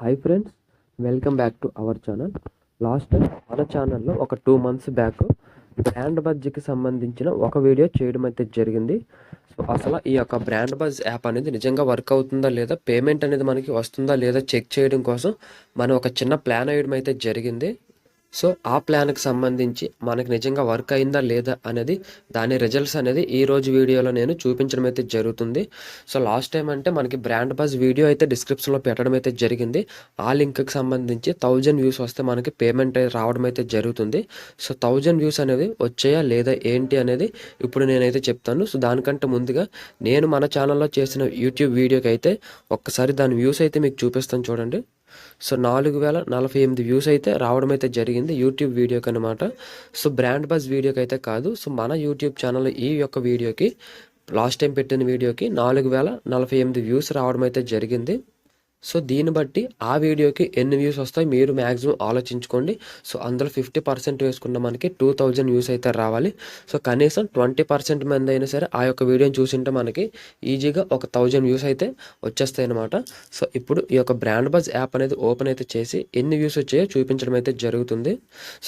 Hi friends, welcome back to our channel. Last time మన ఛానల్లో ఒక 2 months బ్యాక్ బ్రాండ్ బజ్కి సంబంధించిన ఒక వీడియో చేయడం అయితే జరిగింది. సో అసలు ఈ యొక్క బ్రాండ్ బజ్ యాప్ అనేది నిజంగా వర్క్ అవుతుందా లేదా, పేమెంట్ అనేది మనకి వస్తుందా లేదా చెక్ చేయడం కోసం మనం ఒక చిన్న ప్లాన్ వేయడం అయితే జరిగింది. సో ఆ ప్లాన్కి సంబంధించి మనకి నిజంగా వర్క్ అయిందా లేదా అనేది, దాని రిజల్ట్స్ అనేది ఈ రోజు వీడియోలో నేను చూపించడం అయితే జరుగుతుంది. సో లాస్ట్ టైం అంటే మనకి బ్రాండ్ బజ్ వీడియో అయితే డిస్క్రిప్షన్లో పెట్టడం అయితే జరిగింది. ఆ లింక్కి సంబంధించి 1000 వ్యూస్ వస్తే మనకి పేమెంట్ రావడం అయితే జరుగుతుంది. సో 1000 వ్యూస్ అనేది వచ్చాయా లేదా ఏంటి అనేది ఇప్పుడు నేనైతే చెప్తాను. సో దానికంటే ముందుగా నేను మన ఛానల్లో చేసిన యూట్యూబ్ వీడియోకి అయితే ఒక్కసారి దాని వ్యూస్ అయితే మీకు చూపిస్తాను చూడండి. సో 4048 వ్యూస్ అయితే రావడం అయితే జరిగింది యూట్యూబ్ వీడియోకి అనమాట. సో బ్రాండ్ బజ్ వీడియోకి అయితే కాదు. సో మన యూట్యూబ్ ఛానల్ ఈ యొక్క వీడియోకి, లాస్ట్ టైం పెట్టిన వీడియోకి 4048 వ్యూస్ రావడం అయితే జరిగింది. సో దీన్ని బట్టి ఆ వీడియోకి ఎన్ని వ్యూస్ వస్తాయి మీరు మ్యాక్సిమం ఆలోచించుకోండి. సో అందులో 50% వేసుకున్న మనకి 2000 వ్యూస్ అయితే రావాలి. సో కనీసం 20% మంది అయినా సరే ఆ యొక్క వీడియోని చూసింటే మనకి ఈజీగా ఒక 1000 వ్యూస్ అయితే వచ్చేస్తాయి అనమాట. సో ఇప్పుడు ఈ యొక్క బ్రాండ్ బజ్ యాప్ అనేది ఓపెన్ అయితే చేసి ఎన్ని వ్యూస్ వచ్చాయో చూపించడం అయితే జరుగుతుంది.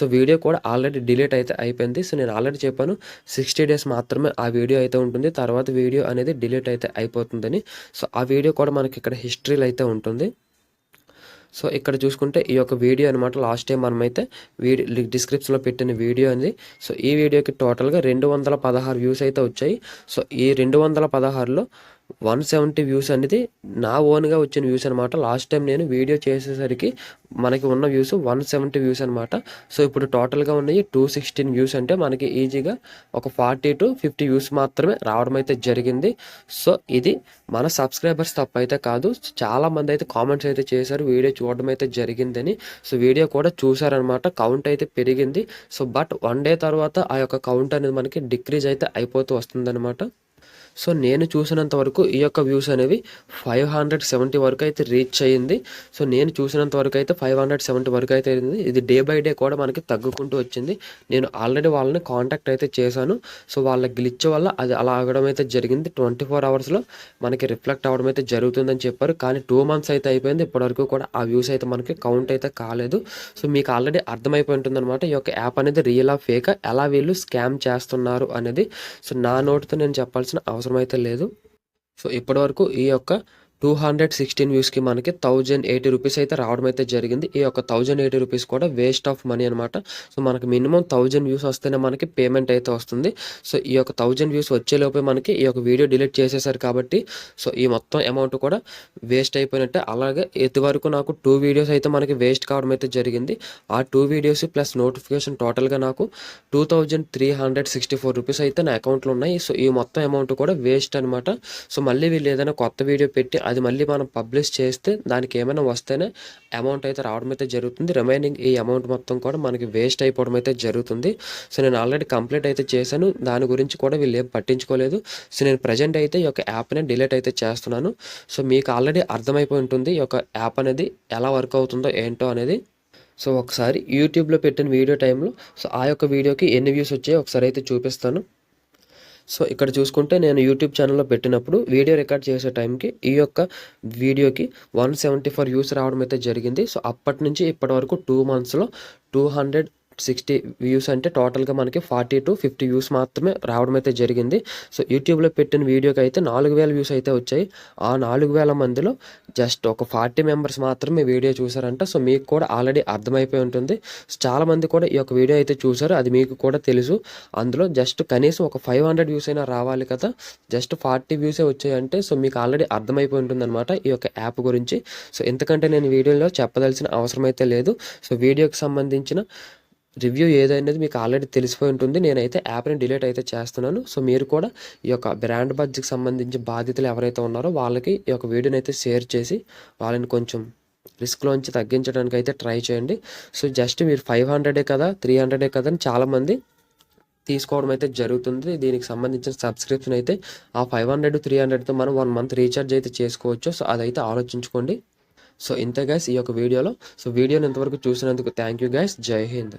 సో వీడియో కూడా ఆల్రెడీ డిలీట్ అయితే అయిపోయింది. సో నేను ఆల్రెడీ చెప్పాను 60 days మాత్రమే ఆ వీడియో అయితే ఉంటుంది, తర్వాత వీడియో అనేది డిలీట్ అయితే అయిపోతుందని. సో ఆ వీడియో కూడా మనకి ఇక్కడ హిస్టరీలో అయితే ఉంటుంది. సో ఇక్కడ చూసుకుంటే ఈ యొక్క వీడియో అనమాట, లాస్ట్ టైం మనమైతే వీడియో డిస్క్రిప్షన్లో పెట్టిన వీడియో అనేది. సో ఈ వీడియోకి టోటల్గా 216 వ్యూస్ అయితే వచ్చాయి. సో ఈ 216లో 170 వ్యూస్ అనేది నా ఓన్గా వచ్చిన వ్యూస్ అనమాట. లాస్ట్ టైం నేను వీడియో చేసేసరికి మనకి ఉన్న వ్యూస్ 170 వ్యూస్ అనమాట. సో ఇప్పుడు టోటల్గా ఉన్నాయి 216 వ్యూస్, అంటే మనకి ఈజీగా ఒక 40 to 50 వ్యూస్ మాత్రమే రావడం అయితే జరిగింది. సో ఇది మన సబ్స్క్రైబర్స్ తప్ప అయితే కాదు. చాలామంది అయితే కామెంట్స్ అయితే చేశారు వీడియో చూడడం అయితే జరిగిందని. సో వీడియో కూడా చూసారనమాట, కౌంట్ అయితే పెరిగింది. సో బట్ 1 day తర్వాత ఆ యొక్క కౌంట్ అనేది మనకి డిక్రీజ్ అయితే అయిపోతూ వస్తుందన్నమాట. సో నేను చూసినంత వరకు ఈ యొక్క వ్యూస్ అనేవి 570 వరకు అయితే రీచ్ అయ్యింది. సో నేను చూసినంత వరకు అయితే 570 వరకు అయితే అయింది. ఇది డే బై డే కూడా మనకి తగ్గుకుంటూ వచ్చింది. నేను ఆల్రెడీ వాళ్ళని కాంటాక్ట్ అయితే చేశాను. సో వాళ్ళ గ్లిచ్ వల్ల అది అలా ఆగడం అయితే జరిగింది. 24 hours మనకి రిఫ్లెక్ట్ అవ్వడం అయితే జరుగుతుందని చెప్పారు. కానీ 2 months అయితే అయిపోయింది, ఇప్పటివరకు కూడా ఆ వ్యూస్ అయితే మనకి కౌంట్ అయితే కాలేదు. సో మీకు ఆల్రెడీ అర్థమైపోయి ఉంటుంది అనమాట ఈ యొక్క యాప్ అనేది రియల్ ఆ ఫేక్, ఎలా వీళ్ళు స్కామ్ చేస్తున్నారు అనేది. సో నా నోటితో నేను చెప్పాల్సిన అవసరం అయితే లేదు. సో ఇప్పటివరకు ఈ యొక్క 216 వ్యూస్కి మనకి 1080 రూపీస్ అయితే రావడం అయితే జరిగింది. ఈ యొక్క 1080 రూపీస్ కూడా వేస్ట్ ఆఫ్ మనీ అనమాట. సో మనకి మినిమం 1000 వ్యూస్ వస్తేనే మనకి పేమెంట్ అయితే వస్తుంది. సో ఈ యొక్క 1000 వ్యూస్ వచ్చేలోపే మనకి ఈ యొక్క వీడియో డిలీట్ చేసేసారు కాబట్టి సో ఈ మొత్తం అమౌంట్ కూడా వేస్ట్ అయిపోయినట్టే. అలాగే ఇదివరకు నాకు 2 వీడియోస్ అయితే మనకి వేస్ట్ కావడం అయితే జరిగింది. ఆ 2 వీడియోస్ ప్లస్ నోటిఫికేషన్ టోటల్గా నాకు 2364 రూపీస్ అయితే నా అకౌంట్లో ఉన్నాయి. సో ఈ మొత్తం అమౌంట్ కూడా వేస్ట్ అనమాట. సో మళ్ళీ వీళ్ళు ఏదైనా కొత్త వీడియో పెట్టి అది మళ్ళీ మనం పబ్లిష్ చేస్తే దానికి ఏమైనా వస్తేనే అమౌంట్ అయితే రావడం అయితే జరుగుతుంది. రిమైనింగ్ ఈ అమౌంట్ మొత్తం కూడా మనకి వేస్ట్ అయిపోవడం అయితే జరుగుతుంది. సో నేను ఆల్రెడీ కంప్లీట్ అయితే చేశాను, దాని గురించి కూడా వీళ్ళు ఏం పట్టించుకోలేదు. సో నేను ప్రజెంట్ అయితే ఈ యొక్క యాప్ని డిలీట్ అయితే చేస్తున్నాను. సో మీకు ఆల్రెడీ అర్థమైపోయి ఉంటుంది ఈ యొక్క యాప్ అనేది ఎలా వర్క్ అవుతుందో ఏంటో అనేది. సో ఒకసారి యూట్యూబ్లో పెట్టిన వీడియో టైంలో సో ఆ యొక్క వీడియోకి ఎన్ని వ్యూస్ వచ్చాయో ఒకసారి అయితే చూపిస్తాను. సో ఇక్కడ చూసుకుంటే నేను యూట్యూబ్ ఛానల్లో పెట్టినప్పుడు వీడియో రికార్డ్ చేసే టైంకి ఈ యొక్క వీడియోకి 174 వ్యూస్ రావడం అయితే జరిగింది. సో అప్పటి నుంచి ఇప్పటి వరకు 2 monthsలో 260 వ్యూస్, అంటే టోటల్గా మనకి 40 to 50 వ్యూస్ మాత్రమే రావడం అయితే జరిగింది. సో యూట్యూబ్లో పెట్టిన వీడియోకి అయితే 4000 వ్యూస్ అయితే వచ్చాయి. ఆ 4000 మందిలో జస్ట్ ఒక 40 మెంబర్స్ మాత్రమే వీడియో చూసారంట. సో మీకు కూడా ఆల్రెడీ అర్థమైపోయి ఉంటుంది. చాలామంది కూడా ఈ యొక్క వీడియో అయితే చూసారు, అది మీకు కూడా తెలుసు. అందులో జస్ట్ కనీసం ఒక 500 వ్యూస్ అయినా రావాలి కదా, జస్ట్ 40 వ్యూసే వచ్చాయంటే సో మీకు ఆల్రెడీ అర్థమైపోయి ఉంటుంది అనమాట ఈ యొక్క యాప్ గురించి. సో ఎందుకంటే నేను వీడియోలో చెప్పదలసిన అవసరం అయితే లేదు. సో వీడియోకి సంబంధించిన రివ్యూ ఏదైనది మీకు ఆల్రెడీ తెలిసిపోయి ఉంటుంది. నేనైతే యాప్ని డిలీట్ అయితే చేస్తున్నాను. సో మీరు కూడా ఈ యొక్క బ్రాండ్ బజ్కి సంబంధించి బాధితులు ఎవరైతే ఉన్నారో వాళ్ళకి ఈ యొక్క వీడియోని అయితే షేర్ చేసి వాళ్ళని కొంచెం రిస్క్లోంచి తగ్గించడానికి అయితే ట్రై చేయండి. సో జస్ట్ మీరు 500 కదా 300 కదా అని చాలామంది తీసుకోవడం అయితే జరుగుతుంది. దీనికి సంబంధించిన సబ్స్క్రిప్షన్ అయితే ఆ 500-300తో మనం 1 month రీఛార్జ్ అయితే చేసుకోవచ్చు. సో అదైతే ఆలోచించుకోండి. సో ఇంతే గైస్ ఈ యొక్క వీడియోలో. సో వీడియోని ఇంతవరకు చూసినందుకు థ్యాంక్ యూ గైస్. జై హింద్.